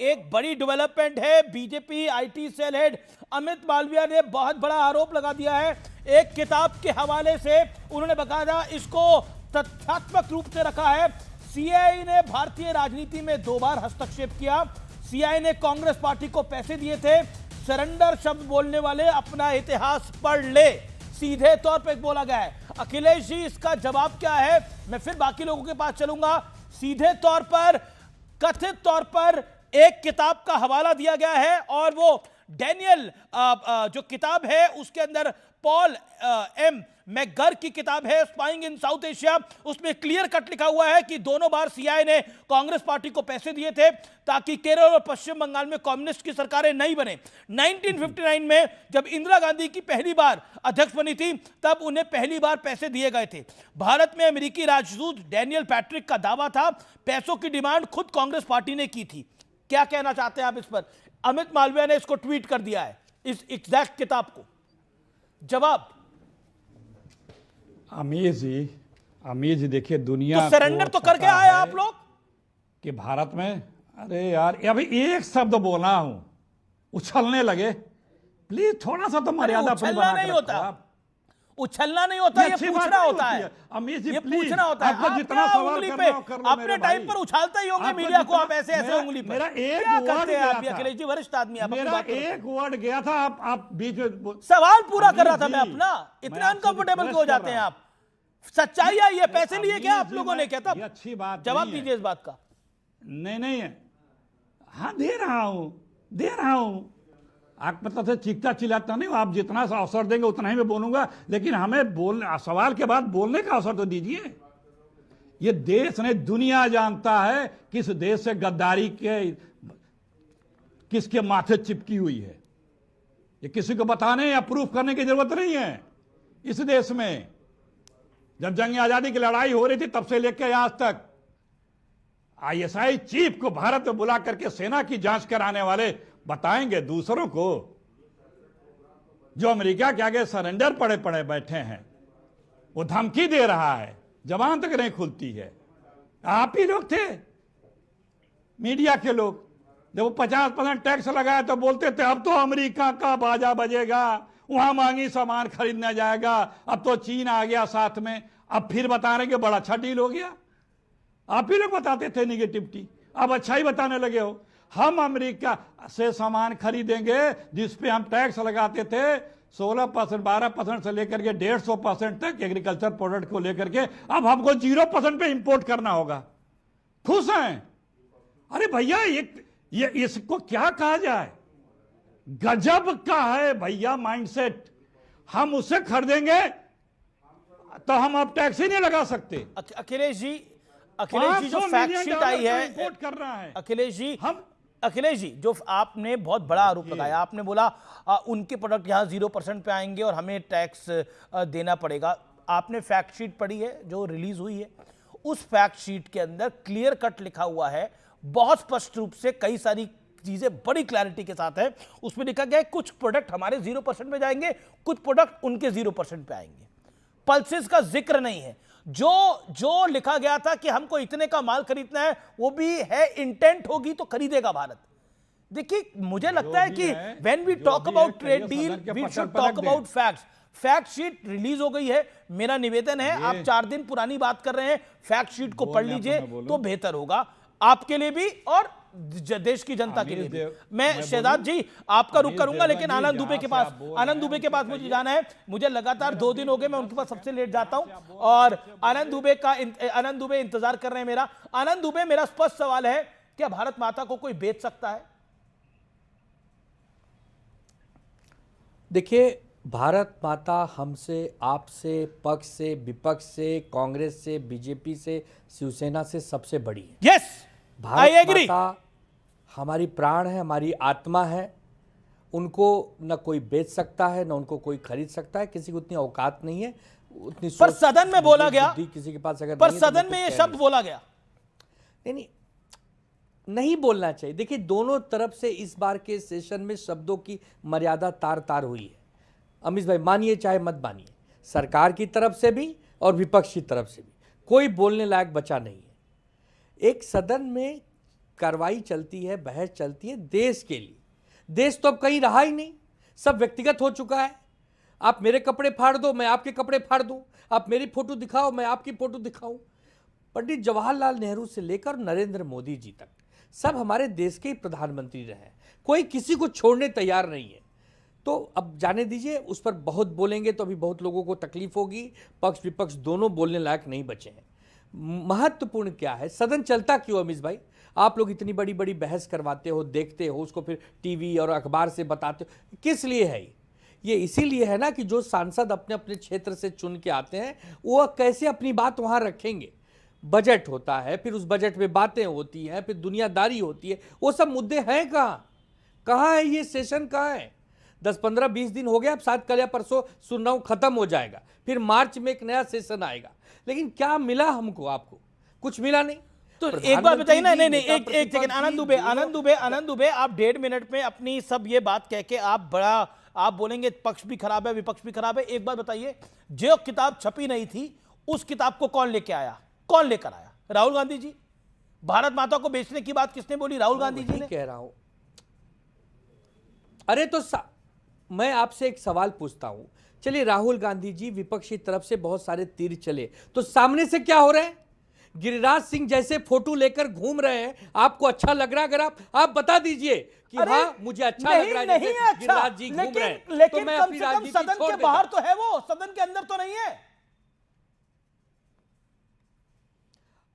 एक बड़ी डेवलपमेंट है। BJP IT cell head Amit Malviya ने बहुत बड़ा आरोप लगा दिया है। एक किताब के हवाले से उन्होंने बकायदा इसको तथ्यात्मक रूप से रखा है। सीआईए ने भारतीय राजनीति में 2 बार हस्तक्षेप किया। सीआईए ने कांग्रेस पार्टी को पैसे दिए थे। सरेंडर शब्द बोलने वाले अपना इतिहास पढ़ ले, सीधे तौर पर बोला गया है। अखिलेश जी, इसका जवाब क्या है? मैं फिर बाकी लोगों के पास चलूंगा। सीधे तौर पर, कथित तौर पर एक किताब का हवाला दिया गया है और वो डैनियल जो किताब है उसके अंदर पॉल एम मैकगर की किताब है स्पाइंग इन साउथ एशिया। उसमें क्लियर कट लिखा हुआ है कि दोनों बार सीआईए ने कांग्रेस पार्टी को पैसे दिए थे ताकि केरल और पश्चिम बंगाल में कम्युनिस्ट की सरकारें नहीं बने। 1959 में जब इंदिरा गांधी की पहली बार अध्यक्ष बनी थी तब उन्हें पहली बार पैसे दिए गए थे। भारत में अमेरिकी राजदूत डैनियल पैट्रिक का दावा था पैसों की डिमांड खुद कांग्रेस पार्टी ने की थी। क्या कहना चाहते हैं आप इस पर? अमित मालविया ने इसको ट्वीट कर दिया है, इस एग्जैक्ट किताब को। जवाब अमीर जी देखिए, दुनिया तो सरेंडर तो करके आए आप लोग कि भारत में, अरे यार अभी एक शब्द बोला हूं उछलने लगे। प्लीज थोड़ा सा तो मर्यादा उछलना नहीं होता, उछलना नहीं होता, ये पूछना होता है। अमीर जी ये प्लीज, पूछना होता है। आपको जितना सवाल करना हो कर लो। अपने टाइम पर उछालते ही होंगे मीडिया को आप ऐसे उंगली पर। मेरा एक क्या वर्ड करते हैं गया आप? था, अखिलेश जी वरिष्ठ आदमी आप, मेरा एक वर्ड गया था, आप बीच में सवाल पूरा कर रहा था मैं अपना। इतना अनकंफर्टेबल क्यों हो जाते हैं आप? सच्चाई है ये, पैसे लिए क्या आप लोगों ने? क्या था? अच्छी बात, जवाब दीजिए इस बात का। नहीं है, हाँ दे रहा हूं। आप मतलब से चीखता चिल्लाता नहीं, आप जितना सा अवसर देंगे उतना ही मैं बोलूंगा, लेकिन हमें बोलने, सवाल के बाद बोलने का अवसर तो दीजिए। ये देश ने, दुनिया जानता है किस देश से गद्दारी के किसके माथे चिपकी हुई है। ये किसी को बताने या प्रूफ करने की जरूरत नहीं है। इस देश में जब जंग आजादी की लड़ाई हो रही थी तब से लेकर आज तक आईएसआई चीफ को भारत में बुला करके सेना की जांच कराने वाले बताएंगे दूसरों को, जो अमेरिका के आगे सरेंडर पड़े पड़े बैठे हैं, वो धमकी दे रहा है, जबान तक नहीं खुलती है। आप ही लोग थे, मीडिया के लोग, जब वो 50% टैक्स लगाया तो बोलते थे अब तो अमेरिका का बाजा बजेगा, वहां मांगी सामान खरीदना जाएगा, अब तो चीन आ गया साथ में। अब फिर बता रहे कि बड़ा अच्छा डील हो गया। आप ही लोग बताते थे निगेटिविटी, अब अच्छा ही बताने लगे हो। हम अमेरिका से सामान खरीदेंगे जिस पे हम टैक्स लगाते थे 16%, 12% से लेकर के 150% तक एग्रीकल्चर प्रोडक्ट को लेकर के, अब हमको 0% पे इंपोर्ट करना होगा। खुश हैं? अरे भैया ये इसको क्या कहा जाए? गजब का है भैया माइंडसेट। हम उससे खरीदेंगे तो हम अब टैक्स ही नहीं लगा सकते। अखिलेश जी जो फैक्ट शीट आई है, इंपोर्ट कर रहा है अखिलेश जी जो आपने बहुत बड़ा आरोप लगाया, आपने बोला उनके प्रोडक्ट यहां 0% पे आएंगे और हमें टैक्स देना पड़ेगा। आपने फैक्ट शीट पढ़ी है जो रिलीज हुई है? उस फैक्ट शीट के अंदर क्लियर कट लिखा हुआ है, बहुत स्पष्ट रूप से, कई सारी चीजें बड़ी क्लैरिटी के साथ है। उसमें लिखा गया है कुछ प्रोडक्ट हमारे 0% पे जाएंगे, कुछ प्रोडक्ट उनके 0% पे आएंगे। पल्सेस का जिक्र नहीं है। जो लिखा गया था कि हमको इतने का माल खरीदना है, वो भी है, इंटेंट होगी तो खरीदेगा भारत। देखिए, मुझे लगता है कि when we talk about trade deal we should talk about facts. Fact sheet release हो गई है। मेरा निवेदन है, आप 4 दिन पुरानी बात कर रहे हैं, फैक्ट शीट को पढ़ लीजिए तो बेहतर होगा आपके लिए भी और देश की जनता के लिए भी। मैं शहजाद जी आपका रुख करूंगा, लेकिन आनंद दुबे के पास मुझे जाना है। मुझे लगातार 2 दिन हो गए, मैं उनके पास सबसे लेट जाता हूं और आनंद दुबे इंतजार कर रहे हैं मेरा। आनंद दुबे, मेरा स्पष्ट सवाल है, क्या भारत माता को कोई बेच सकता है? देखिए, भारत माता हमसे, आपसे, पक्ष से, विपक्ष से, कांग्रेस से, बीजेपी से, शिवसेना से सबसे बड़ी है। यस, भारत माता हमारी प्राण है, हमारी आत्मा है। उनको न कोई बेच सकता है, न उनको कोई खरीद सकता है। किसी को उतनी औकात नहीं है, उतनी पर सदन में बोला गया, किसी के पास अगर पर सदन में ये शब्द बोला गया। नहीं बोलना चाहिए। देखिए, दोनों तरफ से इस बार के सेशन में शब्दों की मर्यादा तार तार हुई है। अमीश भाई, मानिए चाहे मत मानिए, सरकार की तरफ से भी और विपक्ष की तरफ से भी कोई बोलने लायक बचा नहीं है। एक सदन में कार्रवाई चलती है, बहस चलती है देश के लिए। देश तो अब कहीं रहा ही नहीं, सब व्यक्तिगत हो चुका है। आप मेरे कपड़े फाड़ दो, मैं आपके कपड़े फाड़ दूं, आप मेरी फोटो दिखाओ, मैं आपकी फोटो दिखाऊं। पंडित जवाहरलाल नेहरू से लेकर नरेंद्र मोदी जी तक सब हमारे देश के प्रधानमंत्री रहे हैं, कोई किसी को छोड़ने तैयार नहीं है। तो अब जाने दीजिए, उस पर बहुत बोलेंगे तो अभी बहुत लोगों को तकलीफ होगी, पक्ष विपक्ष दोनों बोलने लायक नहीं बचे हैं। महत्वपूर्ण क्या है, सदन चलता क्यों अमीश भाई? आप लोग इतनी बड़ी बड़ी बहस करवाते हो, देखते हो उसको, फिर टीवी और अखबार से बताते हो, किस लिए है ये इसीलिए है ना कि जो सांसद अपने अपने क्षेत्र से चुन के आते हैं वो कैसे अपनी बात वहां रखेंगे। बजट होता है, फिर उस बजट में बातें होती हैं, फिर दुनियादारी होती है, वो सब मुद्दे हैं कहाँ है? ये सेशन कहाँ है? 10, 15, 20 दिन हो गया, अब शायद कल या परसों सुनना खत्म हो जाएगा, फिर मार्च में एक नया सेशन आएगा। लेकिन क्या मिला हमको? आपको कुछ मिला नहीं। तो एक बात बताइए ना, नहीं एक सेकंड, आनंद दुबे, आप 1.5 मिनट में अपनी सब ये बात कह के आप बोलेंगे पक्ष भी खराब है, विपक्ष भी खराब है। एक बात बताइए, जो किताब छपी नहीं थी उस किताब को कौन लेके आया? कौन लेकर आया? राहुल गांधी जी। भारत माता को बेचने की बात किसने बोली? राहुल गांधी जी ने। कह रहा हूं, अरे तो मैं आपसे एक सवाल पूछता हूं, चलिए राहुल गांधी जी विपक्ष की तरफ से बहुत सारे तीर चले, तो सामने से क्या हो रहे हैं? गिरिराज सिंह जैसे फोटो लेकर घूम रहे हैं, आपको अच्छा लग रहा है? अगर आप बता दीजिए कि हाँ मुझे अच्छा लग रहा है नहीं है अच्छा, गिरिराज जी घूम रहे हैं, लेकिन तो मैं कम अपनी से कम राजनीति सदन छोड़ के देता बाहर हूं। तो है वो, सदन के अंदर तो नहीं है।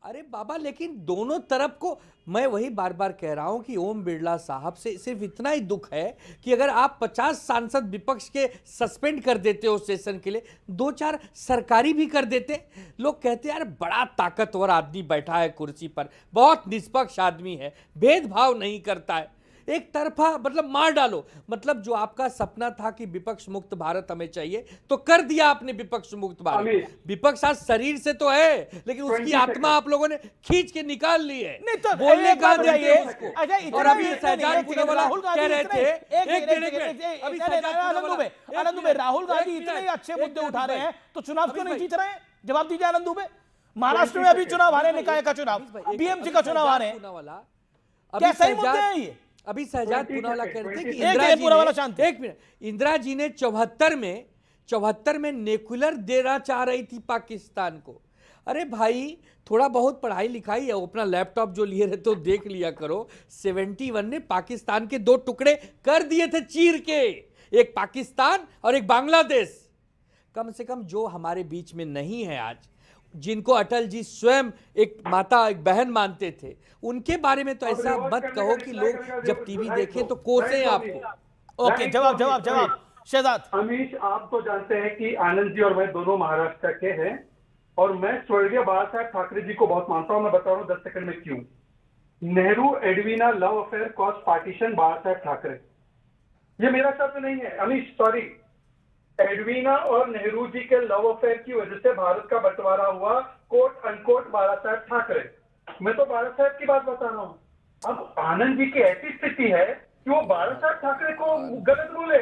अरे बाबा, लेकिन दोनों तरफ को मैं वही बार बार कह रहा हूं कि ओम बिरला साहब से सिर्फ इतना ही दुख है कि अगर आप 50 सांसद विपक्ष के सस्पेंड कर देते हो सेशन के लिए, 2-4 सरकारी भी कर देते, लोग कहते यार बड़ा ताकतवर आदमी बैठा है कुर्सी पर, बहुत निष्पक्ष आदमी है, भेदभाव नहीं करता है। एक तरफा मतलब मार डालो, मतलब जो आपका सपना था कि विपक्ष मुक्त भारत हमें चाहिए, तो कर दिया आपने विपक्ष मुक्त भारत। विपक्ष आज शरीर से तो है, लेकिन उसकी आत्मा आप लोगों ने खींच के निकाल ली है। नहीं तो बोलने का बताइए, उसको। अच्छा और अभी शहजाद पूनावाला कह रहे थे, आनंद दुबे, राहुल गांधी इतने अच्छे मुद्दे उठा रहे हैं तो चुनाव क्यों नहीं जीत रहे हैं? जवाब दीजिए आनंद दुबे। महाराष्ट्र में अभी चुनाव आ रहे हैं, निकाय का चुनाव, बीएमसी का चुनाव आ रहे हैं, क्या सही मुद्दे हैं ये? अभी शहजाद पूनावाला कह रहे थे कि एक मिनट, इंदिरा जी ने 74 में न्यूक्लियर देना चाह रही थी पाकिस्तान को। अरे भाई, थोड़ा बहुत पढ़ाई लिखाई है, अपना लैपटॉप जो लिए रहे तो देख लिया करो। 71 ने पाकिस्तान के 2 टुकड़े कर दिए थे चीर के, एक पाकिस्तान और एक बांग्लादेश। कम से कम जो हमारे बीच में नहीं है आज, जिनको अटल जी स्वयं एक माता, एक बहन मानते थे, उनके बारे में तो ऐसा मत कहो कि लोग जब टीवी देखें तो कोसें आपको। ओके, जवाब शहजाद। अमीश, आप तो जानते हैं कि आनंद जी और मैं दोनों महाराष्ट्र के हैं, और मैं स्वर्गीय बाला साहब ठाकरे जी को बहुत मानता हूं। मैं बता रहा हूं 10 सेकंड में क्यों। Nehru Edwina love affair cause partition Bala Saheb Thackeray, ये मेरा शब्द नहीं है अमीश, सॉरी। एडवीना और नेहरू जी के लव अफेयर की वजह से भारत का बंटवारा हुआ, कोट अनकोट बाला साहब ठाकरे। मैं तो बाला साहब की बात बता रहा हूं। अब आनंद जी की ऐसी स्थिति है कि वो बाला साहब ठाकरे को गलत बोले।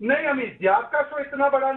नहीं अमीश जी, आपका शो इतना बड़ा